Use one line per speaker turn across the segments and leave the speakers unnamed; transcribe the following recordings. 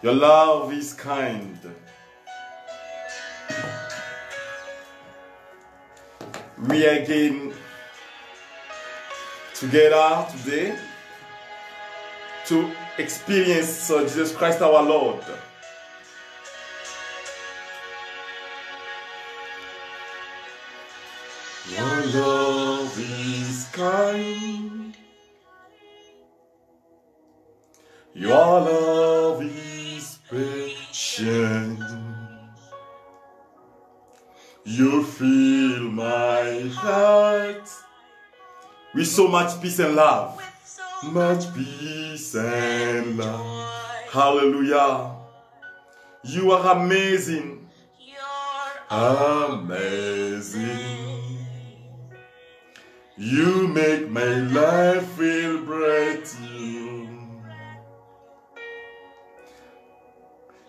Your love is kind. We are again together today to experience Jesus Christ our Lord. Your love is kind. Your love is patient. You fill my heart with so much peace and love. Much peace and love. Hallelujah. You are amazing. Amazing. You make my life feel bright.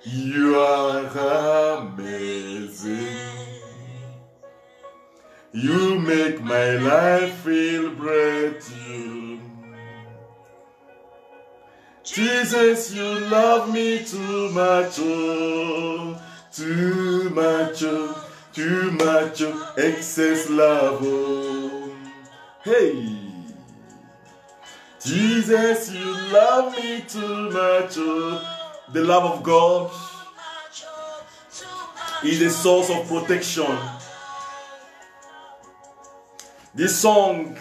You are amazing. You make my life feel bright. Jesus, you love me too much, oh, too much, oh, too much, oh, excess love, oh. Hey, Jesus, you love me too much, oh. The love of God is a source of protection. This song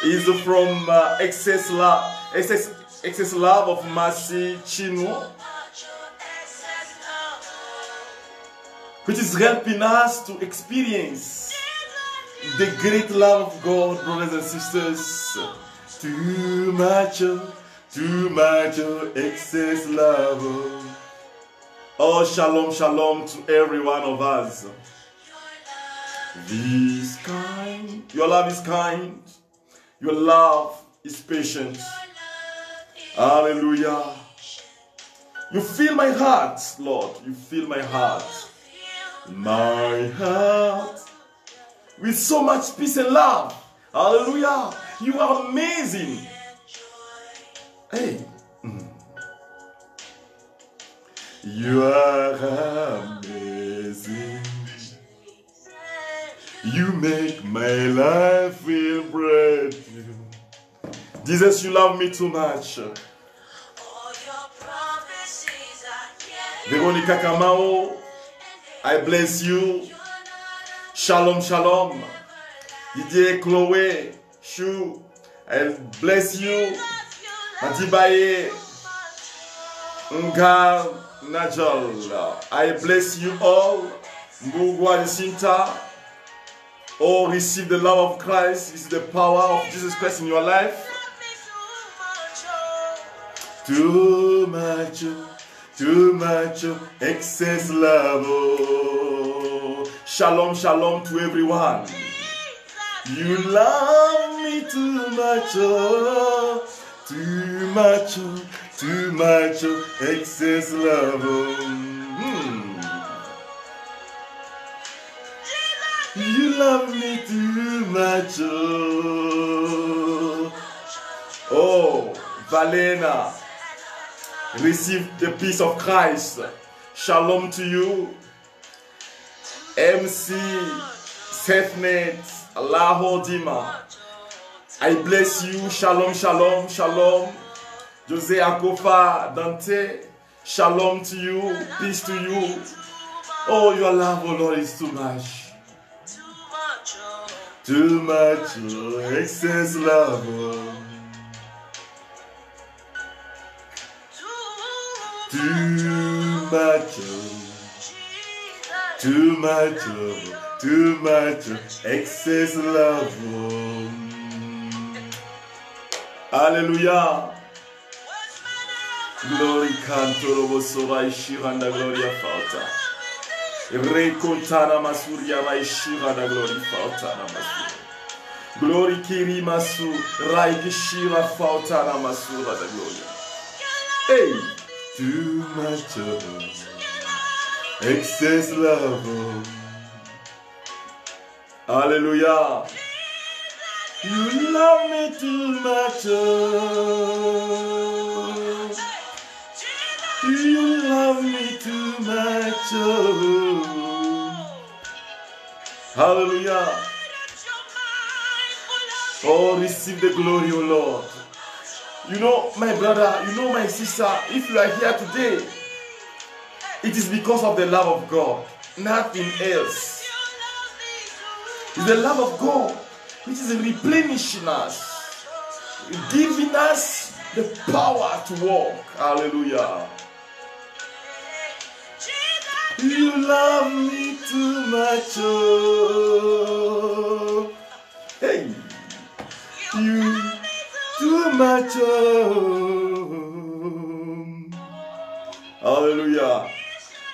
is from Excess Love of Mercy Chinwo, which is helping us to experience the great love of God, brothers and sisters. Too much, excess love. Oh, shalom, shalom to every one of us. This kind, your love is kind. Your love is patient. Hallelujah. You fill my heart, Lord. You fill my heart. My heart with so much peace and love. Hallelujah. You are amazing. Hey. You are amazing. You make my life feel bright. Jesus, you love me too much. Veronica Kamau, I bless you. Shalom, shalom. Didier Chloé, Chou, I bless you. Matibaye, Ngal, Najal, I bless you all. Mbugwa Sinta, oh, receive the love of Christ, receive the power of Jesus Christ in your life. Too much, excess love. Oh. Shalom, shalom to everyone. You love me too much, oh. Too much, excess love. Oh. You love me too much, oh. Oh, Valena, receive the peace of Christ. Shalom to you. MC, Sethnet, Allaho Dima. I bless you. Shalom, shalom, shalom. Jose Akofa, Dante. Shalom to you. Peace to you. Oh, your love, oh Lord, is too much. Too much, oh, excess love. Oh. Too much, excess love. Oh. Hallelujah. Glory canto Sora Shiranda Gloria Falta. Recontana Masuria Rai Shiranda Gloria Falta Masura. Glory Kiri Masu Rai Shira Falta Masura da Gloria. Hey, too much excess love. Hallelujah. You love me too much. much. Hallelujah. Oh, receive the glory, O Lord. You know, my brother, you know, my sister, if you are here today, it is because of the love of God, nothing else. It's the love of God which is replenishing us, giving us the power to walk. Hallelujah. You love me too much. Oh. Hey. You too much. Oh. Hallelujah.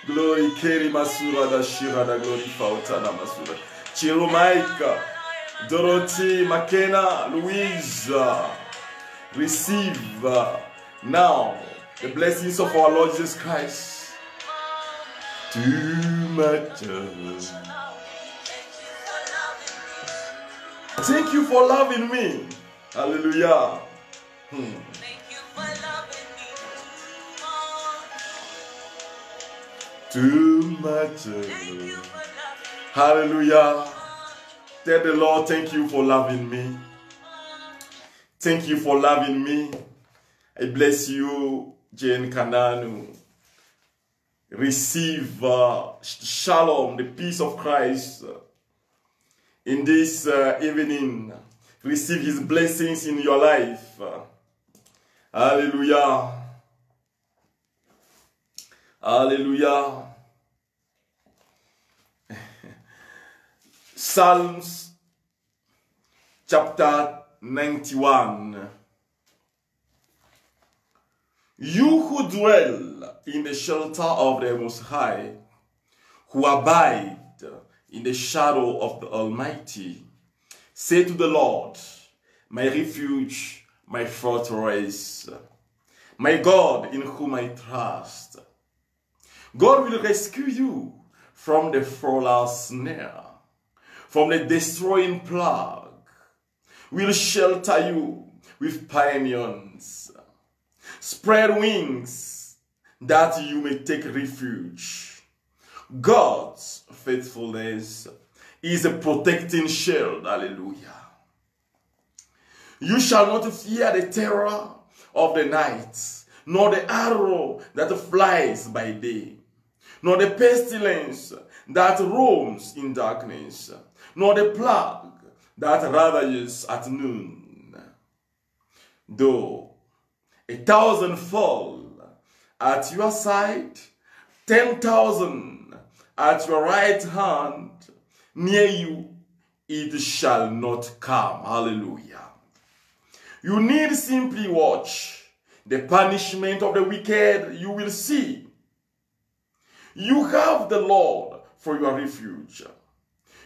Glory Keri Masura da Shira da Glory Fautana Masura. Chiro Mike, Dorothy, McKenna, Louisa. Receive now the blessings of our Lord Jesus Christ. Too much. Thank you for loving me. Hallelujah. Too much. Hallelujah. Tell the Lord, thank you for loving me. Thank you for loving me. I bless you, Jane Kananu. Receive shalom, the peace of Christ in this evening. Receive his blessings in your life. Hallelujah. Hallelujah. Psalms chapter 91. You who dwell in the shelter of the Most High, who abide in the shadow of the Almighty, say to the Lord, my refuge, my fortress, my God in whom I trust. God will rescue you from the fowler's snare, from the destroying plague, will shelter you with pinions, spread wings that you may take refuge. God's faithfulness is a protecting shield. Hallelujah. You shall not fear the terror of the night, nor the arrow that flies by day, nor the pestilence that roams in darkness, nor the plague that ravages at noon. Though 1,000 fall at your side, 10,000 at your right hand, near you it shall not come. Hallelujah. You need simply watch the punishment of the wicked you will see. You have the Lord for your refuge.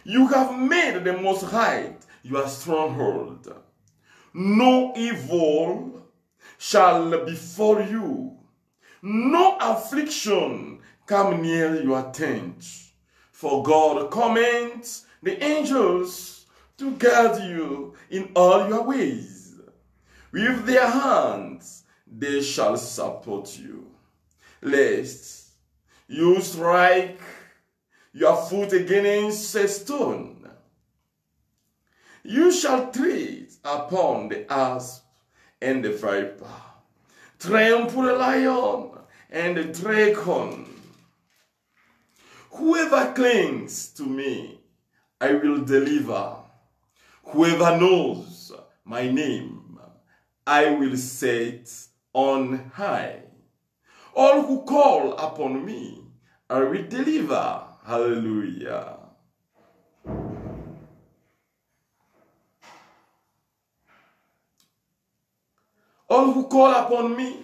You have made the Most High your stronghold. No evil shall befall you, no affliction come near your tent. For God commands the angels to guard you in all your ways. With their hands they shall support you, lest you strike your foot against a stone. You shall tread upon the asp and the viper, trample the lion and the dragon. Whoever clings to me, I will deliver. Whoever knows my name, I will set on high. All who call upon me, I will deliver. Hallelujah. All who call upon me,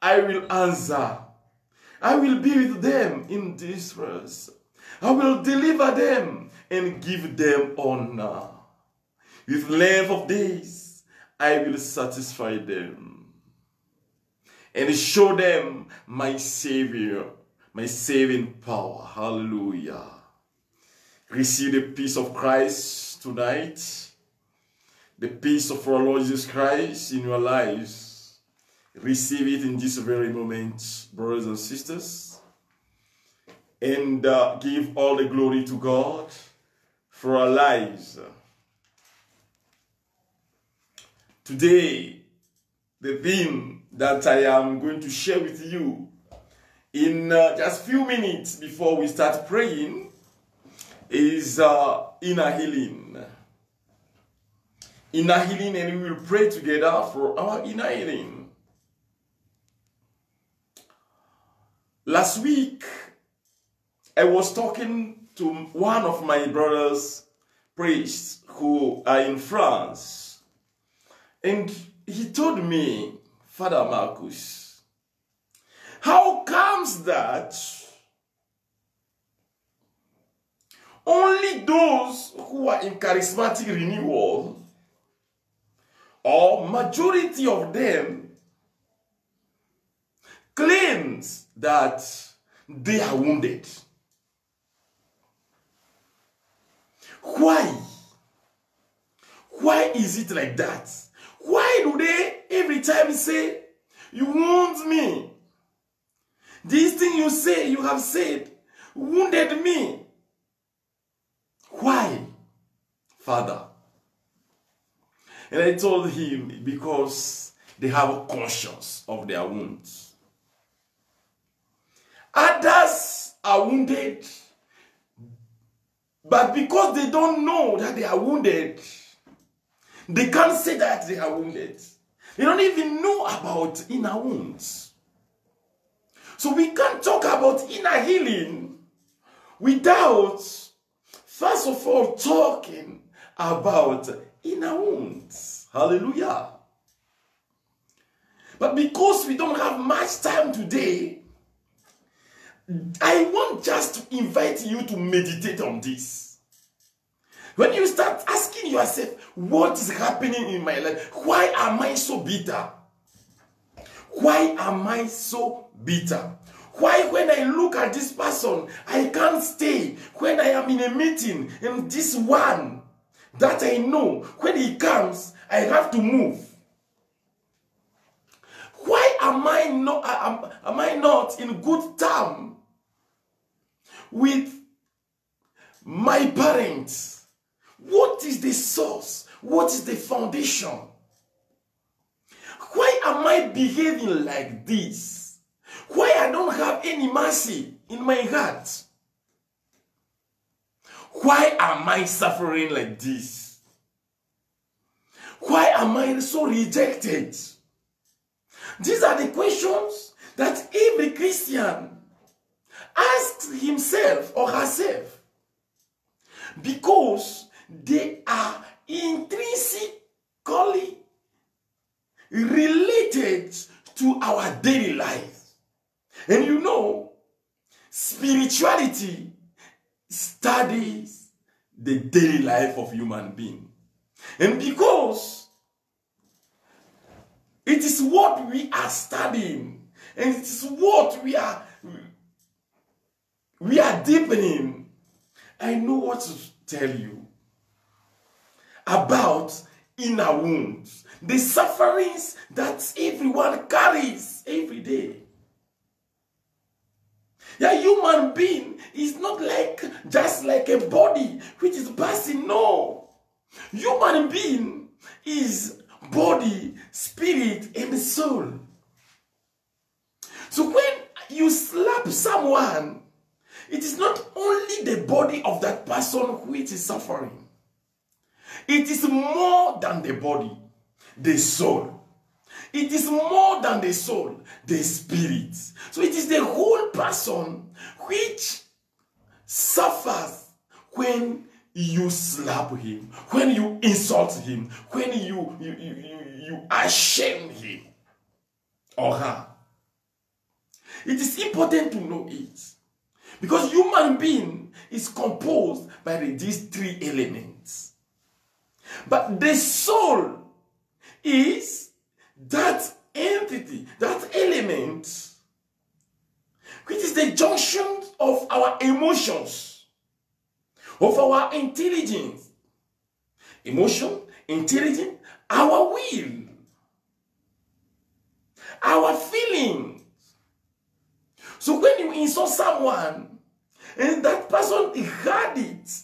I will answer. I will be with them in distress. I will deliver them and give them honor. With length of days, I will satisfy them and show them my Savior, my saving power. Hallelujah. Receive the peace of Christ tonight. The peace of our Lord Jesus Christ in your lives. Receive it in this very moment, brothers and sisters. and give all the glory to God for our lives. Today, the theme that I am going to share with you in just a few minutes before we start praying is inner healing. Inner healing, and we will pray together for our inner healing. Last week, I was talking to one of my brothers, priests, who are in France. And he told me, Father Marcus, how comes that only those who are in charismatic renewal, or majority of them, claims that they are wounded? Why? Why is it like that? Why do they every time say, you wound me? This thing you say, you have said, wounded me. Why, Father? And I told him, because they have a conscience of their wounds. Others are wounded, but because they don't know that they are wounded, they can't say that they are wounded. They don't even know about inner wounds. So we can't talk about inner healing without, first of all, talking about inner wounds. Hallelujah. But because we don't have much time today, I want just to invite you to meditate on this. When you start asking yourself, what is happening in my life? Why am I so bitter? Why am I so bitter? Why when I look at this person, I can't stay? When I am in a meeting and this one that I know, when he comes, I have to move. Why am I not in good terms with my parents? What is the source? What is the foundation? Why am I behaving like this? Why I don't have any mercy in my heart? Why am I suffering like this? Why am I so rejected? These are the questions that every Christian asks himself or herself, because they are intrinsically related to our daily life. And you know, spirituality studies the daily life of human being. And because it is what we are studying, and it is what we are deepening, I know what to tell you about inner wounds, the sufferings that everyone carries every day. A human being is not just like a body which is passing. No. Human being is body, spirit, and soul. So when you slap someone, it is not only the body of that person which is suffering. It is more than the body, the soul. It is more than the soul, the spirit. So it is the whole person which suffers when you slap him, when you insult him, when you ashame him or her. It is important to know it, because human being is composed by these three elements. But the soul is that entity, that element, which is the junction of our emotions, of our intelligence. Emotion, intelligence, our will, our feelings. So when you insult someone, and that person had it,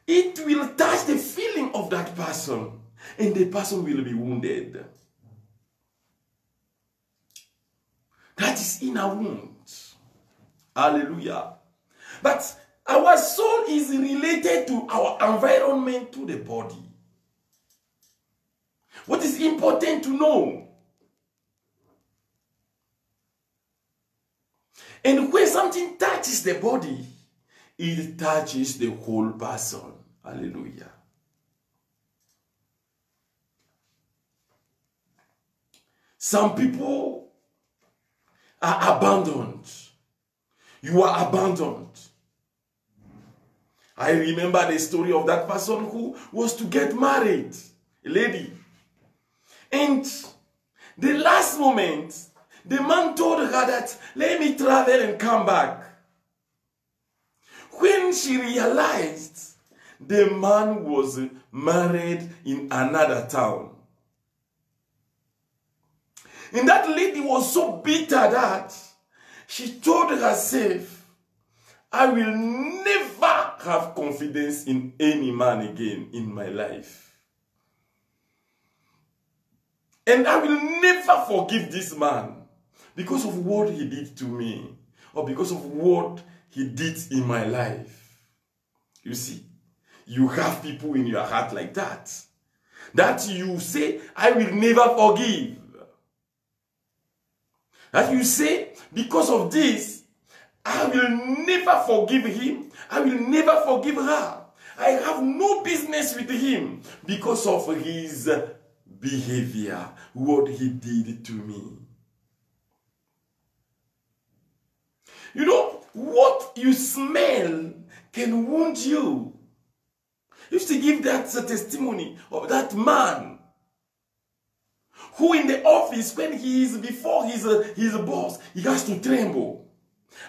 it will touch the feeling of that person, and the person will be wounded. That is inner wound. Hallelujah. But our soul is related to our environment, to the body. What is important to know? And when something touches the body, it touches the whole person. Hallelujah. Some people are abandoned. You are abandoned. I remember the story of that person who was to get married, a lady. And the last moment, the man told her that, let me travel and come back. When she realized the man was married in another town. And that lady was so bitter that she told herself, I will never have confidence in any man again in my life. And I will never forgive this man because of what he did to me, or because of what he did in my life. You see, you have people in your heart like that, that you say, I will never forgive. That you say, because of this, I will never forgive him. I will never forgive her. I have no business with him because of his behavior, what he did to me. You know, what you smell can wound you. You used to give that testimony of that man who in the office, when he is before his boss, he has to tremble.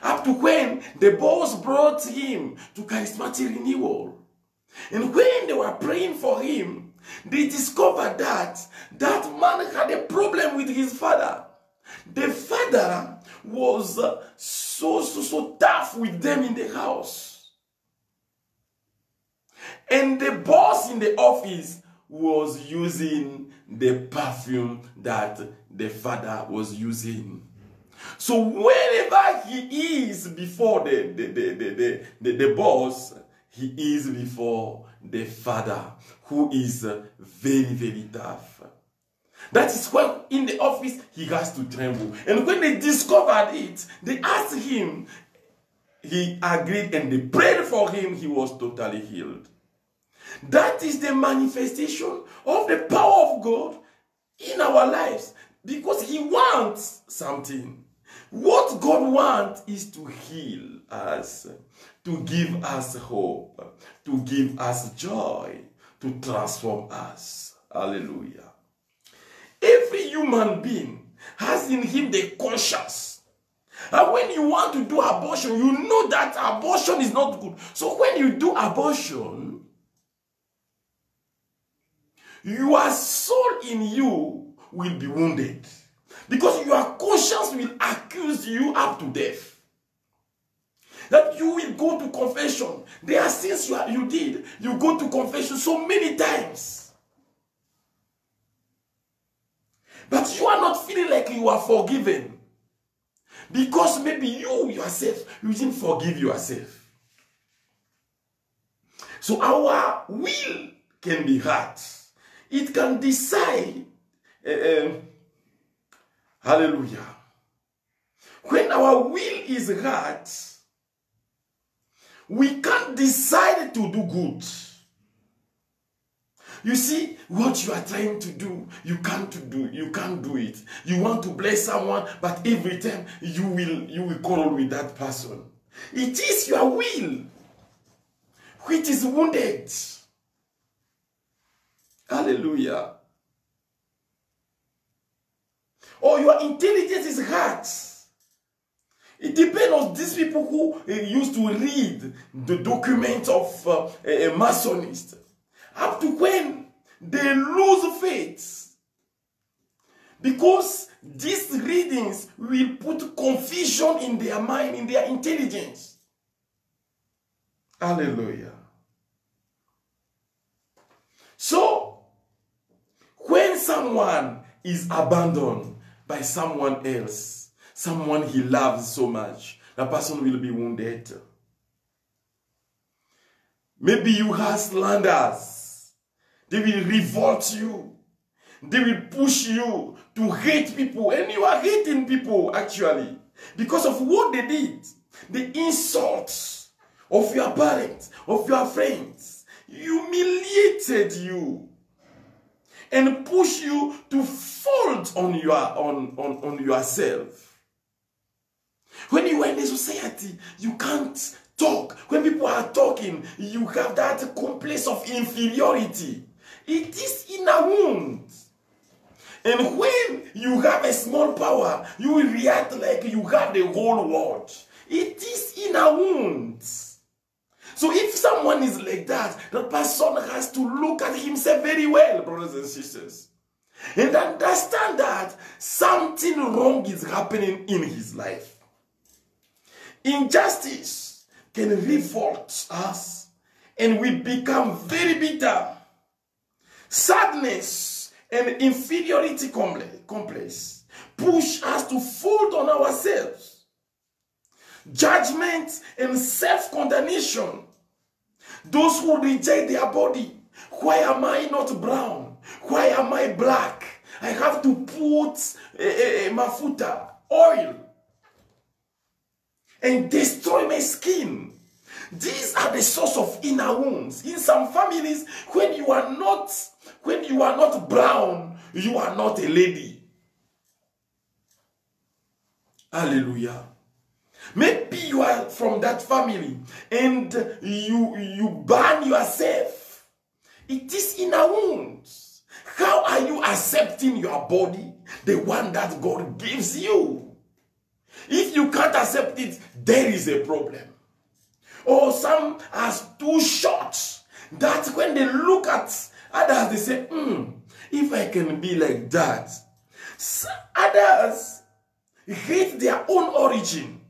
Up to when the boss brought him to charismatic renewal. And when they were praying for him, they discovered that that man had a problem with his father. The father was so tough with them in the house. And the boss in the office was using the perfume that the father was using. So wherever he is before the boss, he is before the father, who is very, very tough. That is why in the office he has to tremble. And when they discovered it, they asked him, he agreed, and they prayed for him, he was totally healed. That is the manifestation of the power of God in our lives, because he wants something. What God wants is to heal us, to give us hope, to give us joy, to transform us. Hallelujah. Every human being has in him the conscience. And when you want to do abortion, you know that abortion is not good. So when you do abortion, your soul in you will be wounded. Because your conscience will accuse you up to death. That you will go to confession. There are sins you did. You go to confession so many times. But you are not feeling like you are forgiven. Because maybe you yourself, you didn't forgive yourself. So our will can be hurt. It can decide. Hallelujah. When our will is hurt, we can't decide to do good. You see, what you are trying to do, you can't do it. You want to bless someone, but every time you will quarrel with that person. It is your will which is wounded. Hallelujah. Or your intelligence is hurt. It depends on these people who used to read the documents of a Masonist. Up to when they lose faith. Because these readings will put confusion in their mind, in their intelligence. Hallelujah. So, when someone is abandoned by someone else, someone he loves so much, the person will be wounded. Maybe you have slanders. They will revolt you. They will push you to hate people. And you are hating people, actually, because of what they did. The insults of your parents, of your friends, humiliated you and push you to fold on yourself. When you are in a society, you can't talk. When people are talking, you have that complex of inferiority. It is in a wound. And when you have a small power, you will react like you have the whole world. It is in a wound. So if someone is like that, the person has to look at himself very well, brothers and sisters, and understand that something wrong is happening in his life. Injustice can revolt us, and we become very bitter. Sadness and inferiority complex push us to fold on ourselves. Judgment and self-condemnation. Those who reject their body. Why am I not brown? Why am I black? I have to put mafuta, oil, and destroy my skin. These are the source of inner wounds. In some families, when you are not brown, you are not a lady. Hallelujah. Maybe you are from that family and you burn yourself. It is inner wounds. How are you accepting your body, the one that God gives you? If you can't accept it, there is a problem. Or some are too short that when they look at others, they say, if I can be like that. Others hate their own origin.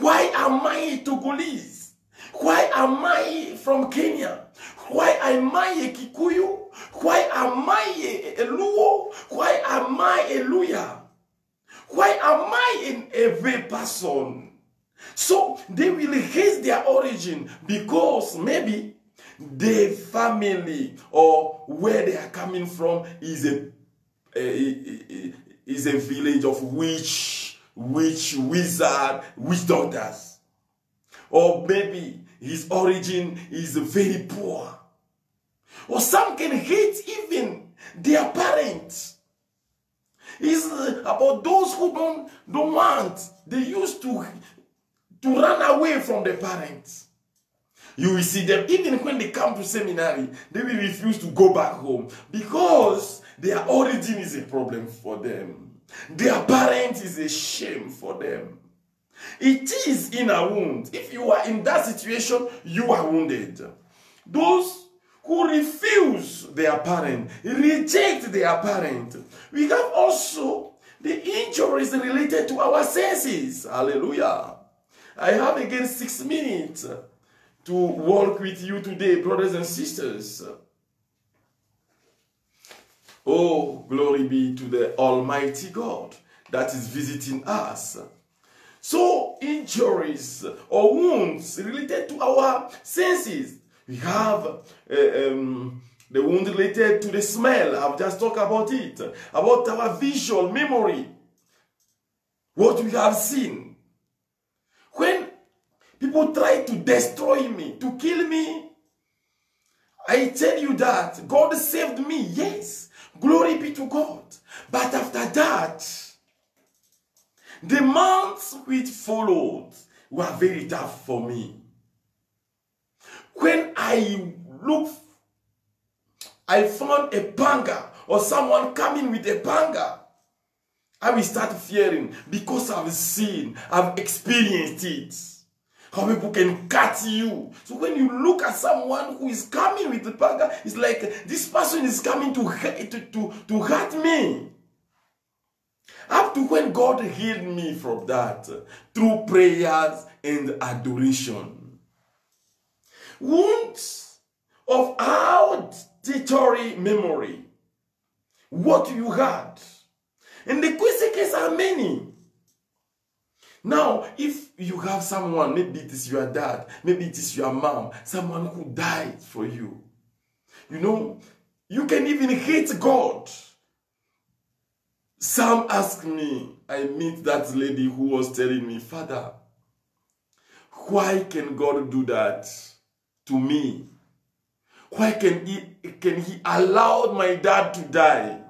Why am I Togolese? Why am I from Kenya? Why am I a Kikuyu? Why am I a Luo? Why am I a Luya? Why am I a every person? So they will hate their origin because maybe their family or where they are coming from is a village of witch, wizard, witch doctors. Or maybe his origin is very poor. Or some can hate even their parents. It's about those who don't want. They used to run away from the parents. You will see them, even when they come to seminary, they will refuse to go back home because their origin is a problem for them. Their parent is a shame for them. It is in a wound. If you are in that situation, you are wounded. Those who refuse their parent, reject their parent. We have also the injuries related to our senses. Hallelujah. I have again 6 minutes to walk with you today, brothers and sisters. Oh, glory be to the Almighty God that is visiting us. So, injuries or wounds related to our senses. We have the wound related to the smell. I've just talked about it. About our visual memory. What we have seen. When people try to destroy me, to kill me, I tell you that God saved me. Yes. Glory be to God. But after that, the months which followed were very tough for me. When I found a panga or someone coming with a panga, I will start fearing because I've experienced it. How people can cut you. So when you look at someone who is coming with the panga, it's like this person is coming to hurt me. Up to when God healed me from that through prayers and adoration. Wounds of auditory memory. What you had. And the consequences are many. Now, if you have someone, maybe it is your dad, maybe it is your mom, someone who died for you. You know, you can even hate God. Some ask me, I meet that lady who was telling me, Father, why can God do that to me? Why can he allow my dad to die?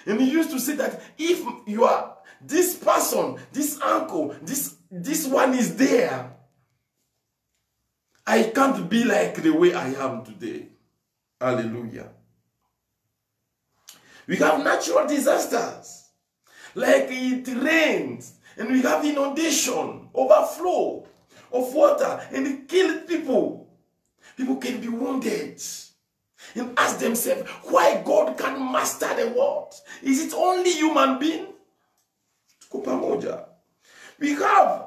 And he used to say that if you are this person, this uncle, this one is there, I can't be like the way I am today. Hallelujah. We have natural disasters, like it rains, and we have inundation, overflow of water, and it kills people. People can be wounded and ask themselves why God can master the world. Is it only human being? We have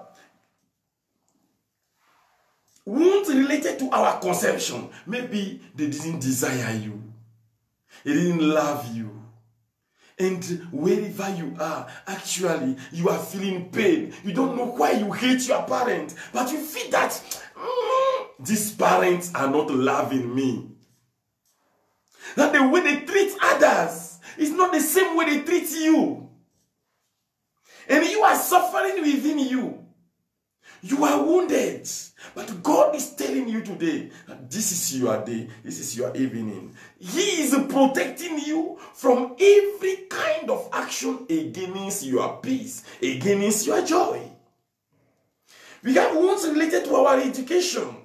wounds related to our conception. Maybe they didn't desire you. They didn't love you. And wherever you are, actually, you are feeling pain. You don't know why you hate your parents. But you feel that these parents are not loving me. That the way they treat others is not the same way they treat you. And you are suffering within you. You are wounded. But God is telling you today that this is your day. This is your evening. He is protecting you from every kind of action against your peace, against your joy. We have wounds related to our education.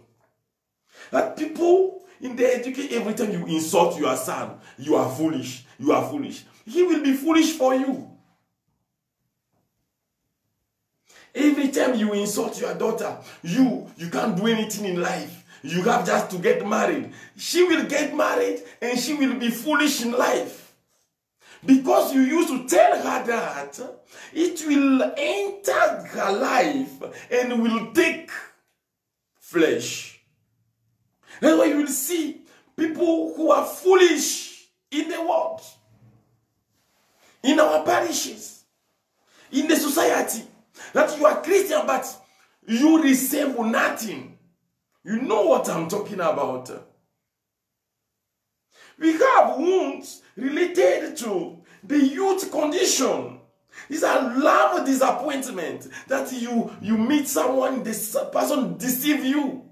That people in their education, every time you insult your son, you are foolish. You are foolish. He will be foolish for you. Every time you insult your daughter, you can't do anything in life. You have just to get married. She will get married and she will be foolish in life. Because you used to tell her that it will enter her life and will take flesh. That's why you will see people who are foolish in the world, in our parishes, in the society. That you are Christian, but you resemble nothing. You know what I'm talking about. We have wounds related to the youth condition. These are love disappointment. That you meet someone, this person deceive you.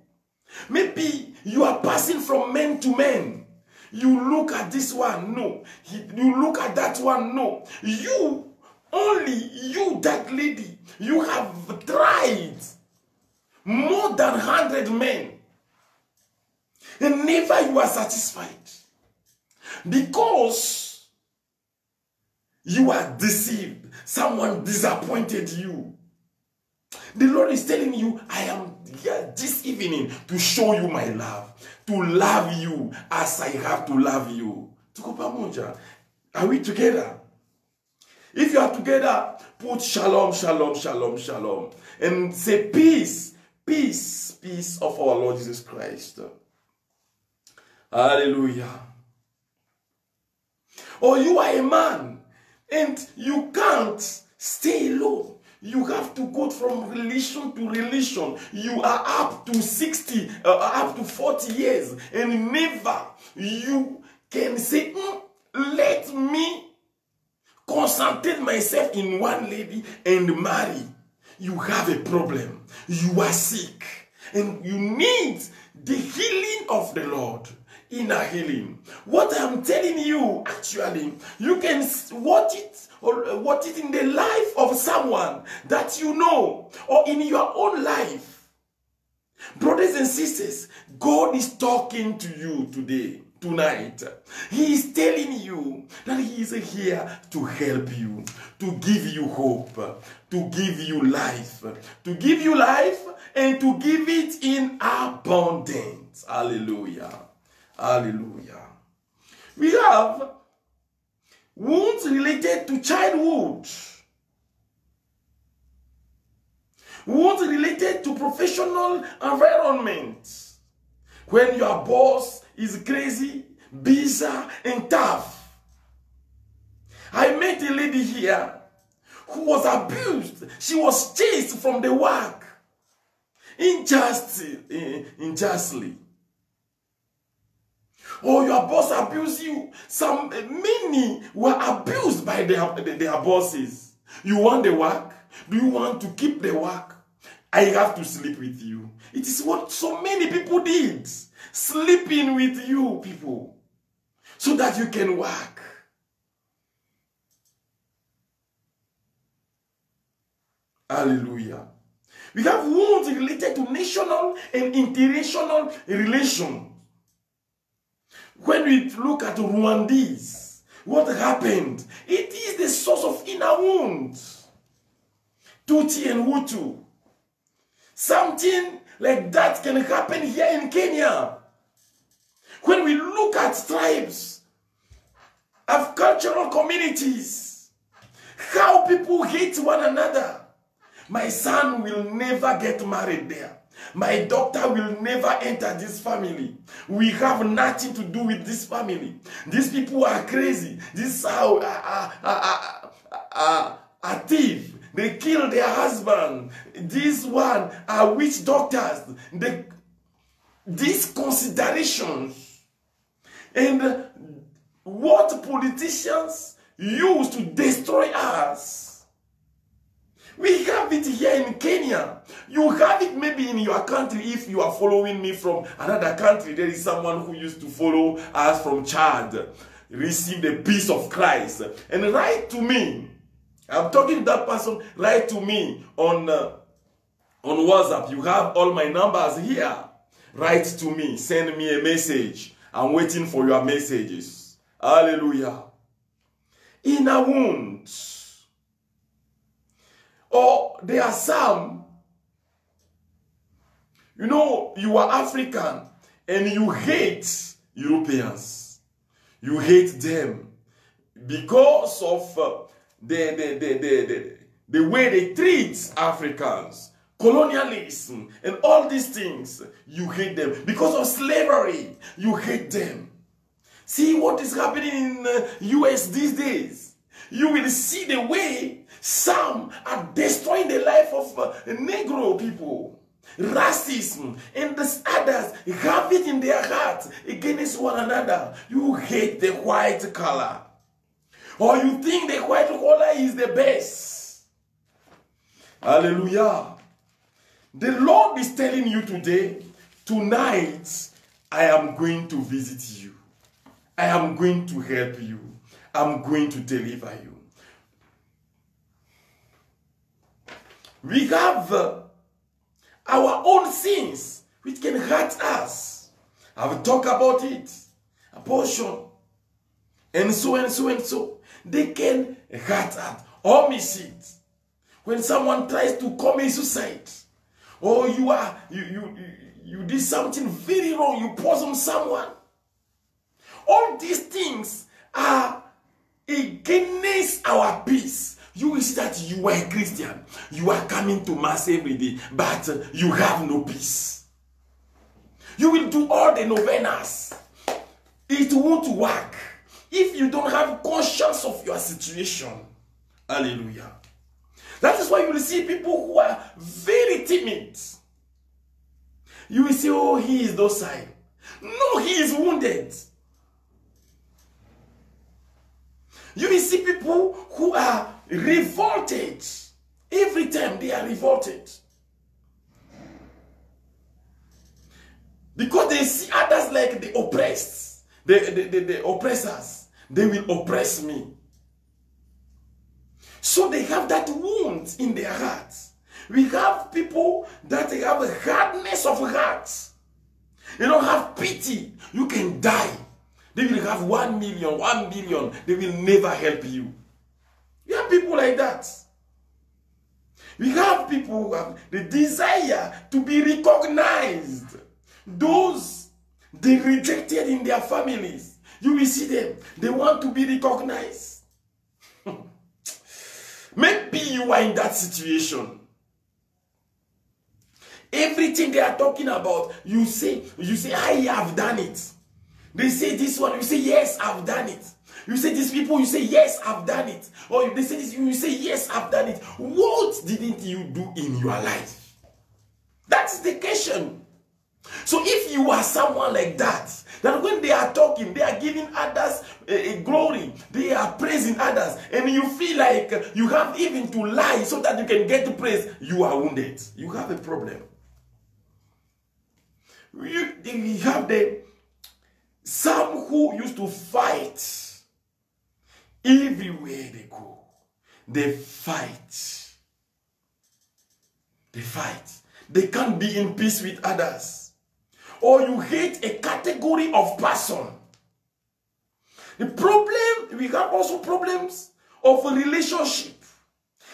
Maybe you are passing from men to men. You look at this one, no. You look at that one, no. Only you, that lady, you have tried more than 100 men. And never you are satisfied. Because you are deceived. Someone disappointed you. The Lord is telling you, I am here this evening to show you my love. To love you as I have to love you. Are we together? If you are together, put shalom, shalom, shalom, shalom. And say peace, peace, peace of our Lord Jesus Christ. Hallelujah. Or you are a man and you can't stay alone. You have to go from relation to relation. You are up to 60, up to 40 years. And never you can say, let me concentrate myself in one lady and marry. You have a problem. You are sick. And you need the healing of the Lord. Inner healing. What I'm telling you, actually, you can watch it in the life of someone that you know, or in your own life. Brothers and sisters, God is talking to you today. Tonight, He is telling you that He is here to help you, to give you hope, to give you life, and to give it in abundance. Hallelujah. Hallelujah. We have wounds related to childhood, wounds related to professional environment. When your boss is crazy, busy, and tough. I met a lady here who was abused. She was chased from the work unjustly. Or your boss abused you. Many were abused by their bosses. You want the work? Do you want to keep the work? I have to sleep with you. It is what so many people did. Sleeping with you, people. So that you can work. Hallelujah. We have wounds related to national and international relations. When we look at Rwandese, what happened? It is the source of inner wounds. Tutsi and Hutu. Something like that can happen here in Kenya. When we look at tribes of cultural communities, how people hate one another. My son will never get married there. My daughter will never enter this family. We have nothing to do with this family. These people are crazy. These are thief. They kill their husband. These one are witch doctors. These considerations and what politicians use to destroy us. We have it here in Kenya. You have it maybe in your country if you are following me from another country. There is someone who used to follow us from Chad. Receive the peace of Christ. And write to me. I'm talking to that person. Write to me on WhatsApp. You have all my numbers here. Write to me. Send me a message. I'm waiting for your messages. Hallelujah. Inner wounds. Or there are some, you know, you are African and you hate Europeans. You hate them because of the way they treat Africans, colonialism, and all these things. You hate them because of slavery. You hate them. See what is happening in the US these days. You will see the way some are destroying the life of Negro people. Racism and the others have it in their hearts against one another. You hate the white color. Or you think the white color is the best. Hallelujah. The Lord is telling you today, tonight, I am going to visit you. I am going to help you. I'm going to deliver you. We have our own sins which can hurt us. I've talked about it. Abortion. And so and so and so. They can hurt us. Homicide. When someone tries to commit suicide. Or you did something very wrong. You poison someone. All these things are against our peace. You will see that you are a Christian. You are coming to mass every day, but you have no peace. You will do all the novenas. It won't work if you don't have conscience of your situation. Hallelujah. That is why you will see people who are very timid. You will say, oh, he is docile. No, he is wounded. You will see people who are revolted. Every time they are revolted. Because they see others like the oppressed. The oppressors. They will oppress me. So they have that wound in their hearts. We have people that have a hardness of heart. They don't have pity. You can die. They will have 1 million, 1 billion. They will never help you. We have people like that. We have people who have the desire to be recognized. Those they rejected in their families. You will see them. They want to be recognized. Maybe you are in that situation. Everything they are talking about, you say, I have done it. They say this one, you say, yes, I've done it. You say these people, you say, yes, I've done it. Or if they say this, you say, yes, I've done it. What didn't you do in your life? That's the question. So if you are someone like that, that when they are talking, they are giving others a glory, they are praising others, and you feel like you have even to lie so that you can get the praise, you are wounded. You have a problem. You have some who used to fight. Everywhere they go, they fight. They fight. They can't be in peace with others. Or you hate a category of person. The problem, we have also problems of a relationship.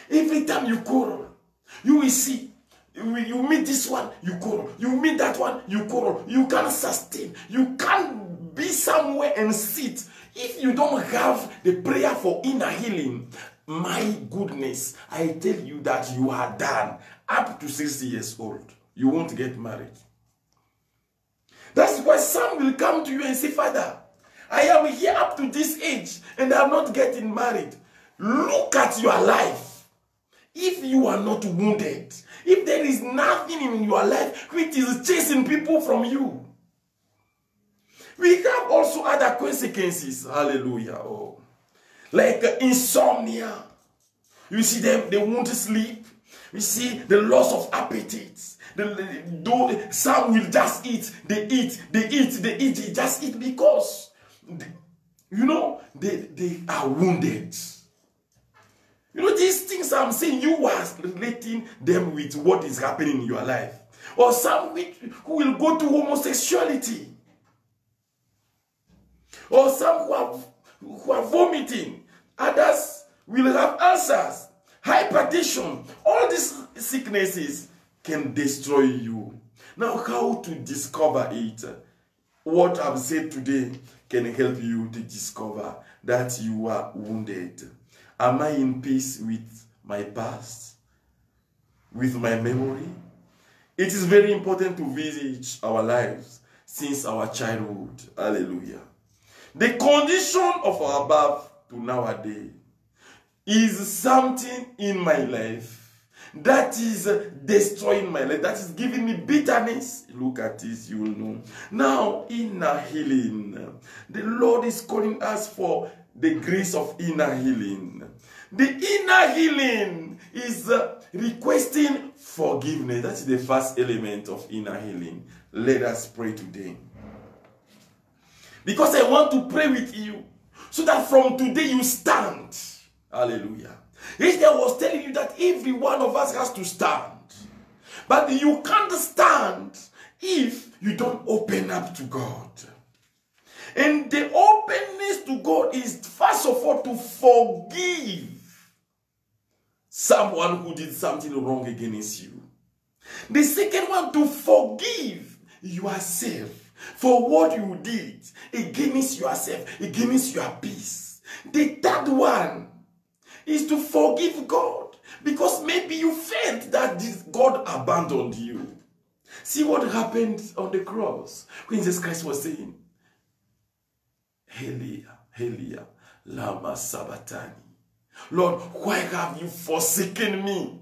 Every time you quarrel, you will see, you meet this one, you quarrel. You meet that one, you quarrel. You can't sustain. You can't be somewhere and sit. If you don't have the prayer for inner healing, my goodness, I tell you that you are done. Up to 60 years old, you won't get married. That's why some will come to you and say, Father, I am here up to this age and I'm not getting married. Look at your life. If you are not wounded, if there is nothing in your life which is chasing people from you, we have also other consequences. Hallelujah. Oh. Like insomnia. You see them, they won't sleep. We see the loss of appetite. Some will just eat. They just eat because, they are wounded. These things I'm saying, you are relating them with what is happening in your life. Or some who will go to homosexuality. Or some who are vomiting. Others will have ulcers, hypertension. All these sicknesses can destroy you. Now, how to discover it? What I've said today can help you to discover that you are wounded. Am I in peace with my past? With my memory? It is very important to visit our lives since our childhood. Hallelujah. The condition of our birth to nowadays is something in my life that is destroying my life, that is giving me bitterness. Look at this, you will know. Now, inner healing. The Lord is calling us for the grace of inner healing. The inner healing is requesting forgiveness. That is the first element of inner healing. Let us pray today. Because I want to pray with you so that from today you stand. Hallelujah. Yesterday I was telling you that every one of us has to stand. But you can't stand if you don't open up to God. And the openness to God is first of all to forgive someone who did something wrong against you. The second one, to forgive yourself for what you did against yourself, against your peace. The third one is to forgive God, because maybe you felt that God abandoned you. See what happened on the cross when Jesus Christ was saying, Helia, Helia, lama sabatani. Lord, why have you forsaken me?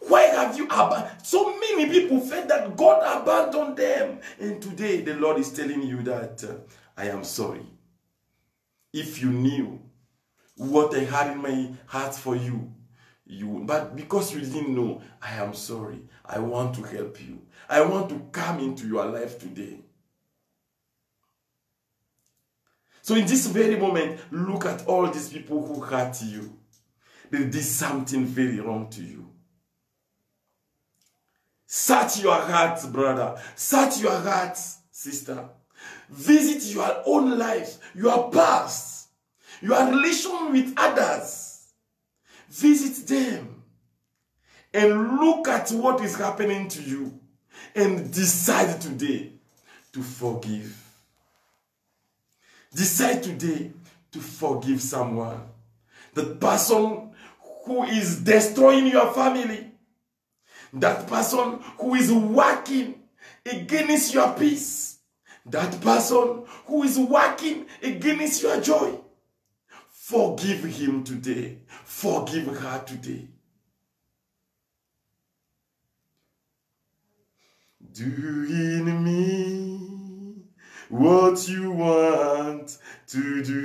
Why have you abandoned? So many people felt that God abandoned them. And today the Lord is telling you that I am sorry. If you knew what I had in my heart for you, but because you didn't know, I am sorry. I want to help you. I want to come into your life today. So in this very moment, look at all these people who hurt you. They did something very wrong to you. Search your heart, brother. Search your heart, sister. Visit your own life, your past, your relation with others. Visit them and look at what is happening to you and decide today to forgive. Decide today to forgive someone. The person who is destroying your family. That person who is working against your peace. That person who is working against your joy. Forgive him today. Forgive her today. Do in me what you want to do.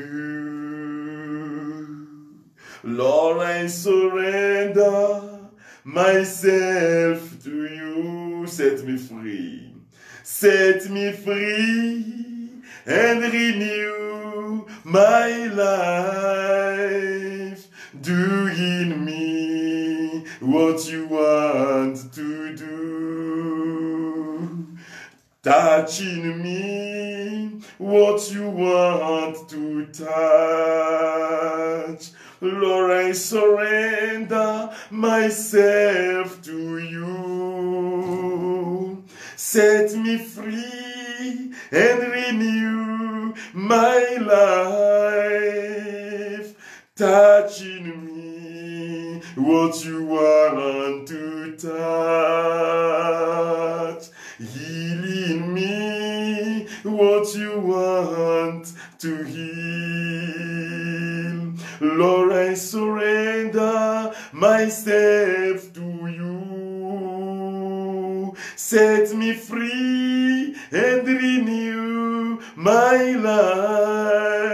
Lord, I surrender myself to you. Set me free. Set me free and renew my life. Do in me what you want to do. Touch in me what you want to touch. Lord, I surrender myself to you. Set me free and renew my life. Touch in me what you want to touch. Heal in me what you want to heal. Lord, I surrender myself to you. Set me free and renew my life.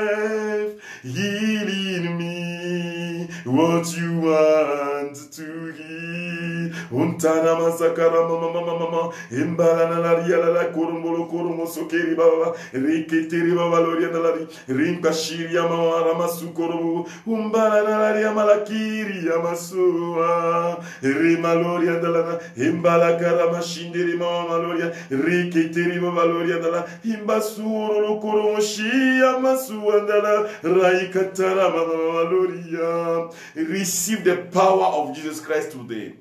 Heal in me what you want to heal. Untana masakara mama mama imbalana la riala la kurumbolo kurumo sokeri baba riketeri baba loria na la rimpa shiria mama ramasukoro umbalana la ria malakiri yamasua rimaloria dalana imbala kara mashindiri mama maloria riketeri baba loria dala imbasuro lo kurumo shia masua dala raikatara mama maloria. Receive the power of Jesus Christ today.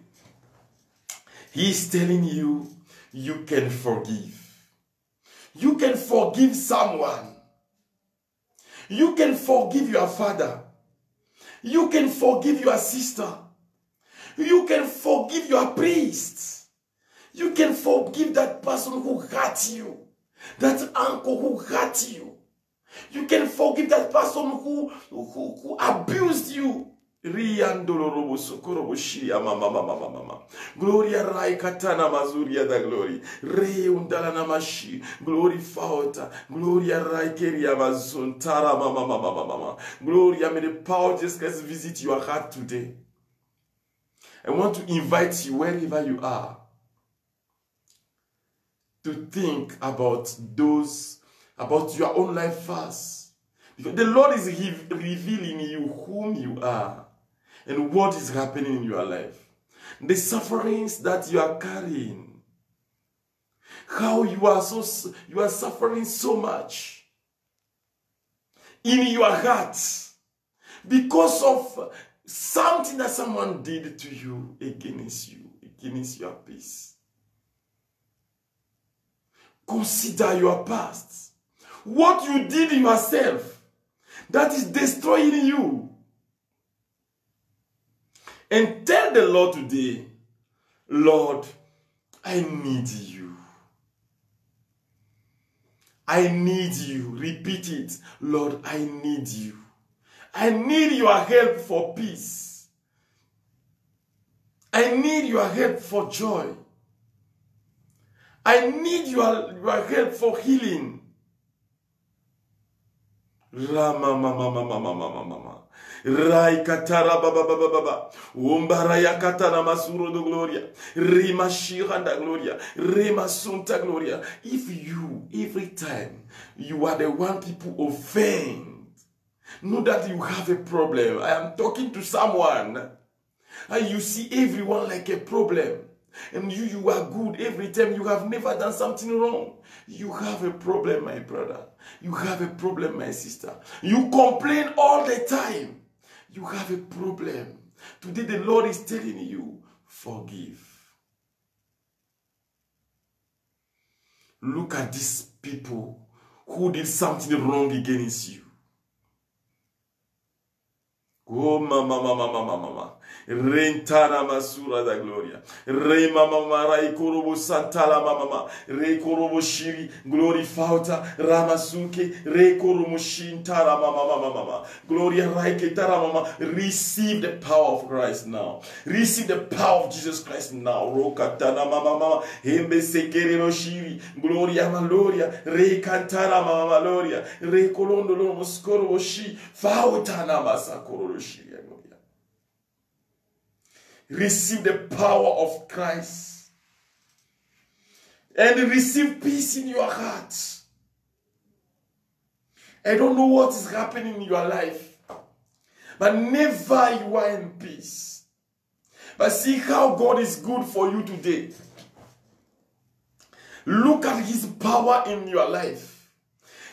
He's telling you, you can forgive. You can forgive someone. You can forgive your father. You can forgive your sister. You can forgive your priest. You can forgive that person who hurt you. That uncle who hurt you. You can forgive that person who abused you. Riandolorobo sokorobo shia mama mama mama. Gloria rai katana mazuria da glory. Re undala namashi. Glory fauta. Gloria rai keria mazuntara mama mama mama. Gloria, may the power of Jesus Christ visit your heart today. I want to invite you wherever you are to think about your own life first. Because the Lord is revealing you whom you are and what is happening in your life. The sufferings that you are carrying. How you are suffering so much in your heart because of something that someone did to you, against your peace. Consider your past. What you did yourself that is destroying you. And tell the Lord today, Lord, I need you. I need you. Repeat it. Lord, I need you. I need your help for peace. I need your help for joy. I need your help for healing. Rama mama mama mama mama. Rai katara baba baba baba. Umbara ya katana masuro do gloria. Rima shiranda gloria. Rima sunta gloria. If you, every time, you are the one people offend, know that you have a problem. I am talking to someone. And you see everyone like a problem. And you are good every time. You have never done something wrong. You have a problem, my brother. You have a problem, my sister. You complain all the time. You have a problem. Today the Lord is telling you, forgive. Look at these people who did something wrong against you. Oh mama mama mama mama. Rentana masura da gloria. Re mama mara ikorobo santala mama. Re korobo shiri glory fauta ramasuke re koromo shintara mama mama mama. Gloria raike tara mama. Receive the power of Christ now. Receive the power of Jesus Christ now. Rokatana mama mama. Hembe sekere no shiri. Gloria maloria. Re cantara mama maloria. Re kolondo lo moskorobo shi. Fautana masakoro shiri. Receive the power of Christ and receive peace in your heart. I don't know what is happening in your life, but never you are in peace. But see how God is good for you today. Look at his power in your life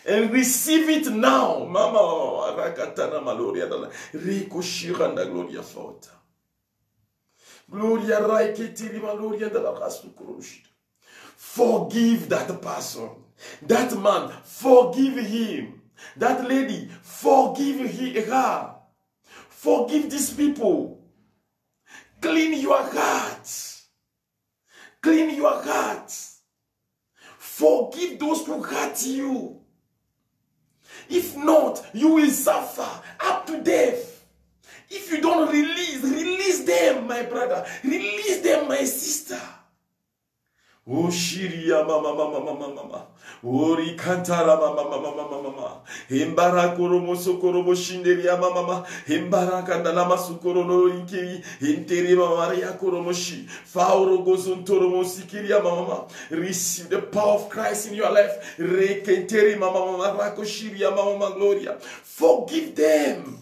and receive it now. Mama, rakatana maloria dala reko shiranda gloria fauta. Gloria raiketiri maloria dala kasukurushita. Forgive that person, that man. Forgive him, that lady. Forgive her. Forgive these people. Clean your heart. Clean your heart. Forgive those who hurt you. If not, you will suffer up to death. If you don't release them, my brother. Release them, my sister. Oh, Shiria mama mama mama mama. Ori kantara mama mama mama mama. Himbara koromo sokorobo shinderia mama mama. Himbara kandala masukoro no inkiri. Hinteri mama maria koromoshi. Fauro gozontoromo sikiria mama mama. Receive the power of Christ in your life. Rekenteri mama mama rako shiria mama mama gloria. Forgive them.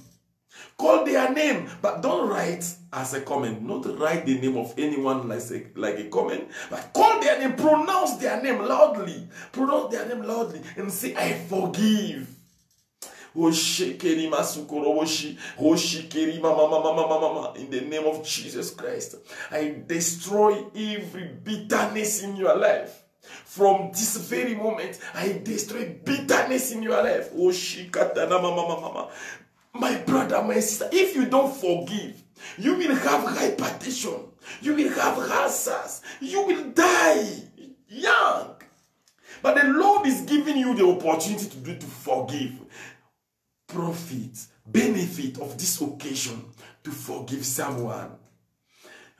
Call their name, but don't write as a comment. Not write the name of anyone like a comment, but call their name, pronounce their name loudly. Pronounce their name loudly and say, I forgive. In the name of Jesus Christ, I destroy every bitterness in your life. From this very moment, I destroy bitterness in your life. My brother, my sister, if you don't forgive, you will have hypertension, you will have ulcers, you will die young. But the Lord is giving you the opportunity to forgive. Profit, benefit of this occasion to forgive someone.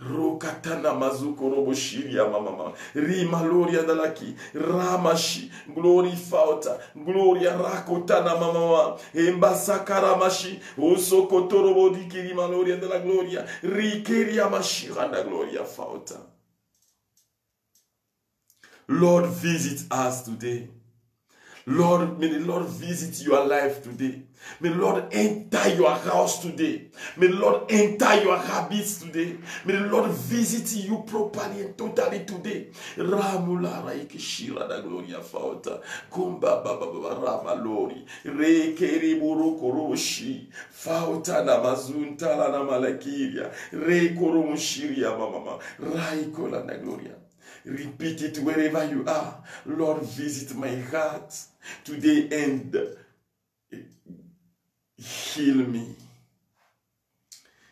Rokatana mazuko robo shiria mama rima loria dalaki ramashi glory fauta gloria rakotana mama embasakara mashi osoko torobo dikiri maloria della gloria rikeria mashi randa gloria fauta. Lord, visit us today. Lord, may the Lord visit your life today. May the Lord enter your house today. May the Lord enter your habits today. May the Lord visit you properly and totally today. Ramula raikishira da gloria fauta. Kumba baba rama lori. Rekeri buruko roshi. Fauta na mazunta la malakiria. Rekoro mushiria mama. Raikola da gloria. Repeat it wherever you are. Lord, visit my heart today and heal me.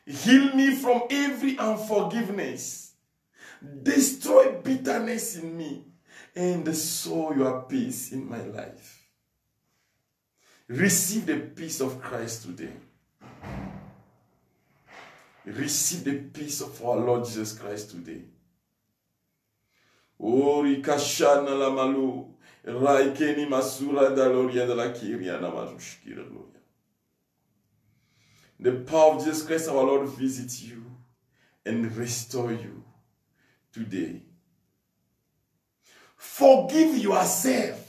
Heal me from every unforgiveness. Destroy bitterness in me and sow your peace in my life. Receive the peace of Christ today. Receive the peace of our Lord Jesus Christ today. Ori kashana la malu, raikeni masura da loria de la kiria na marushkira gloria. The power of Jesus Christ our Lord visit you and restore you today. Forgive yourself.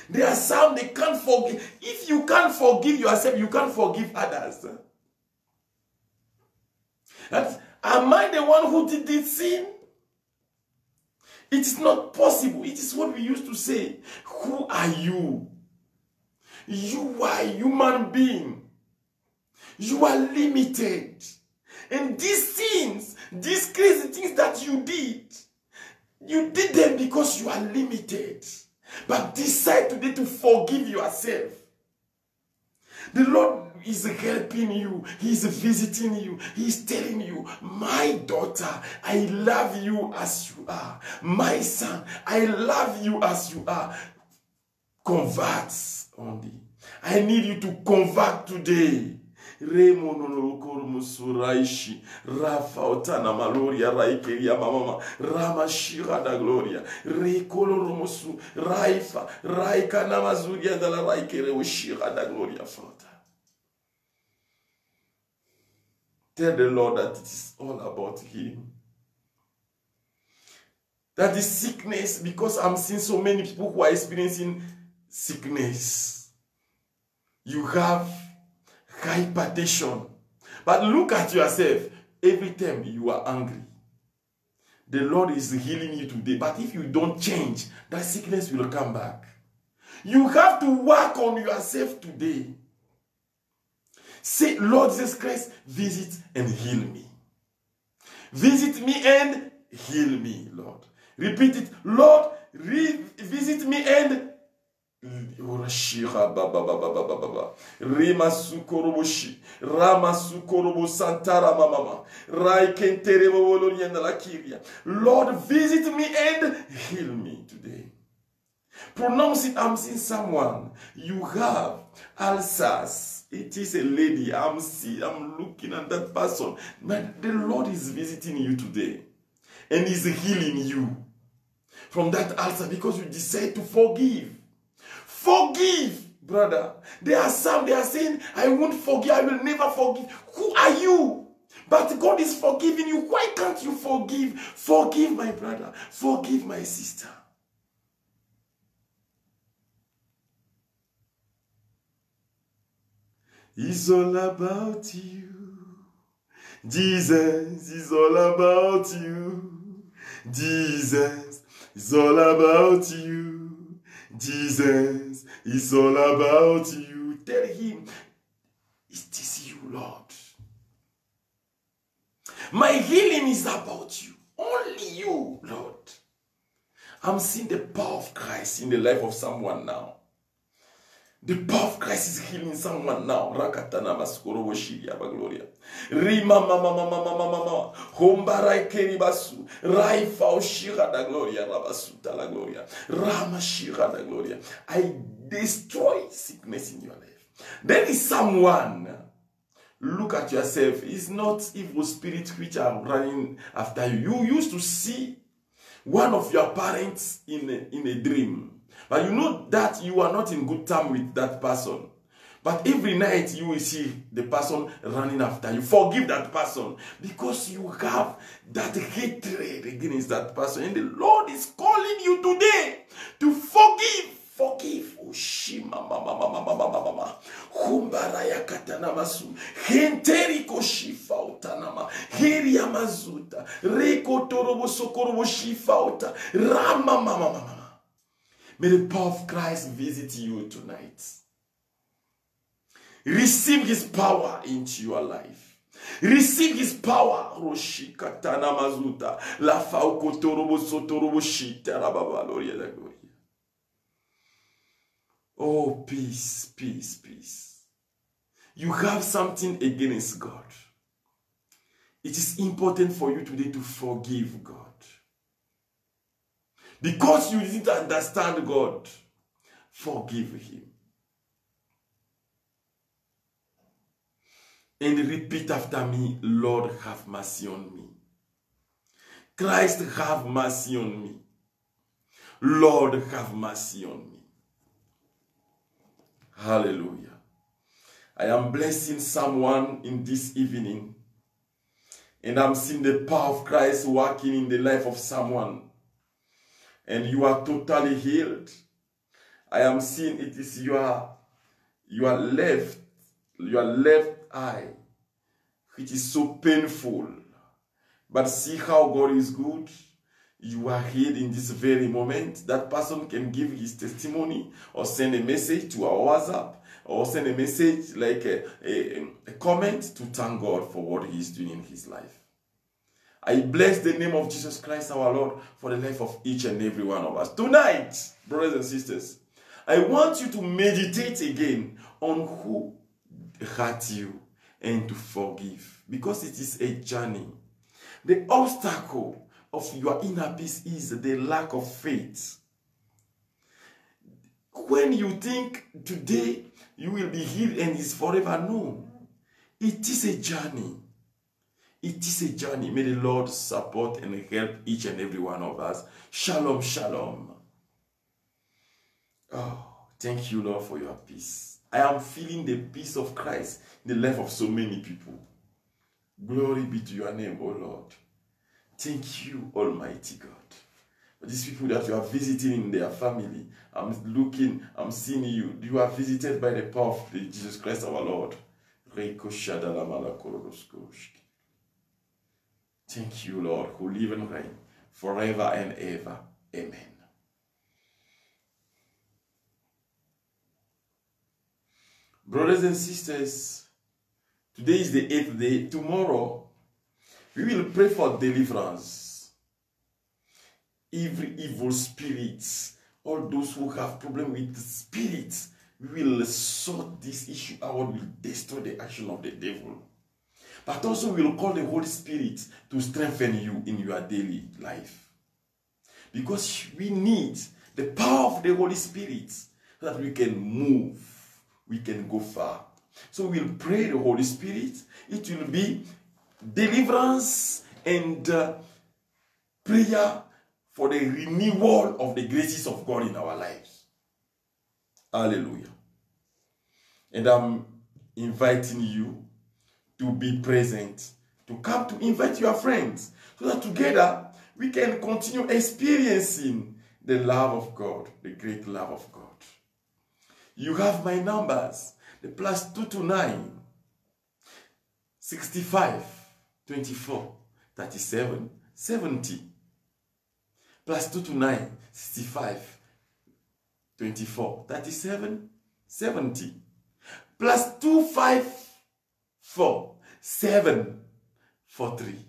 There are some they can't forgive. If you can't forgive yourself, you can't forgive others. Am I the one who did this sin? It is not possible. It is what we used to say. Who are you? You are a human being. You are limited. And these sins, these crazy things that you did them because you are limited. But decide today to forgive yourself. The Lord is helping you. He is visiting you. He is telling you, my daughter, I love you as you are. My son, I love you as you are. Convert only. I need you to convert today. Remonokormusuraishi Rafa Otana Maloria Raikeria Mama Rama Shira da Gloria Rekoloromusu Raifa Raika Namazuria da la Raikere Ushira da Gloria Father. Tell the Lord that it is all about Him. That is sickness, because I'm seeing so many people who are experiencing sickness. You have hypertension. But look at yourself. Every time you are angry, the Lord is healing you today. But if you don't change, that sickness will come back. You have to work on yourself today. Say, Lord Jesus Christ, visit and heal me. Visit me and heal me, Lord. Repeat it. Lord, visit me and Rima sukoroboshi Rama sukorobo santara mama Raikentere wolorienda la kiria. Lord, visit me and heal me today. Pronounce it. I'm seeing someone. You have ulcers. It is a lady. I'm looking at that person. But the Lord is visiting you today. And He's healing you from that ulcer because you decide to forgive. Forgive, brother. There are some, they are saying, I won't forgive, I will never forgive. Who are you? But God is forgiving you. Why can't you forgive? Forgive my brother. Forgive my sister. It's all about you. Jesus is all about you. Jesus is all about you. Jesus is all about you. Tell Him, it is you, Lord. My healing is about you. Only you, Lord. I'm seeing the power of Christ in the life of someone now. The power of Christ is healing someone now. Rakatana maskoro woshiri abagloria. Rima mama mama mama mama. Hombarai keribasu. Raifa oshira da gloria. Rabasuta la gloria. Rama shira da gloria. I destroy sickness in your life. There is someone. Look at yourself. It's not evil spirits which are running after you. You used to see one of your parents in a dream. But you know that you are not in good time with that person. But every night you will see the person running after you. Forgive that person because you have that hatred against that person. And the Lord is calling you today to forgive. Forgive. Oshima mama mama mama mama. Humbaraya katanamasu. Henteri koshifa utanama. Hiria mazuta. Reko torobo sokorobo shifa uta. Rama mama mama. May the power of Christ visit you tonight. Receive His power into your life. Receive His power. Roshi katana mazuta. La fauko torobo sotorobo shita rababa gloria la gloria. Oh, peace, peace, peace. You have something against God. It is important for you today to forgive God. Because you didn't understand God, forgive Him. And repeat after me, Lord, have mercy on me. Christ, have mercy on me. Lord, have mercy on me. Hallelujah. I am blessing someone in this evening. And I'm seeing the power of Christ working in the life of someone. And you are totally healed. I am seeing it is your left eye, which is so painful. But see how God is good. You are healed in this very moment. That person can give his testimony or send a message to our WhatsApp or send a message like a comment to thank God for what He is doing in his life. I bless the name of Jesus Christ our Lord for the life of each and every one of us. Tonight, brothers and sisters, I want you to meditate again on who hurt you and to forgive, because it is a journey. The obstacle of your inner peace is the lack of faith. When you think today you will be healed and it's forever, no. It is a journey. It is a journey. May the Lord support and help each and every one of us. Shalom, shalom. Oh, thank you, Lord, for your peace. I am feeling the peace of Christ in the life of so many people. Glory be to your name, O Lord. Thank you, Almighty God. For these people that you are visiting in their family, I'm seeing you. You are visited by the power of Jesus Christ our Lord. Thank you, Lord, who live and reign forever and ever. Amen. Brothers and sisters, today is the 8th day. Tomorrow, we will pray for deliverance. Every evil spirits, all those who have problem with the spirits, we will sort this issue out. We will destroy the action of the devil. But also we will call the Holy Spirit to strengthen you in your daily life. Because we need the power of the Holy Spirit so that we can move, we can go far. So we'll pray the Holy Spirit. It will be deliverance and prayer for the renewal of the graces of God in our lives. Hallelujah. And I'm inviting you to be present, to come to invite your friends, so that together we can continue experiencing the love of God, the great love of God. You have my numbers, the +229 65 24 37 70. +229 65 24 37 70. +254 7 43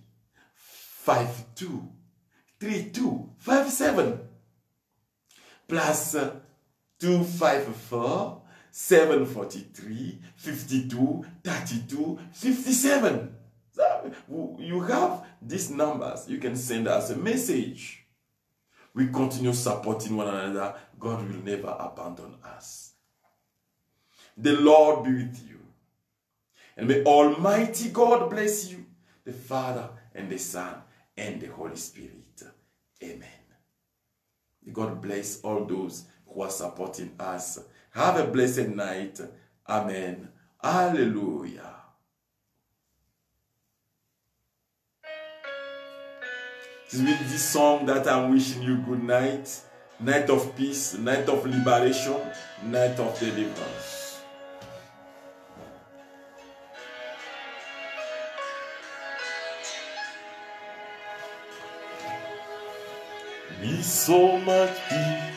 52 32 57. +254 743 52 32 57. So you have these numbers. You can send us a message. We continue supporting one another. God will never abandon us. The Lord be with you. And may Almighty God bless you, the Father and the Son and the Holy Spirit. Amen. May God bless all those who are supporting us. Have a blessed night. Amen. Hallelujah. It is with this song that I'm wishing you good night. Night of peace, night of liberation, night of deliverance. With so much peace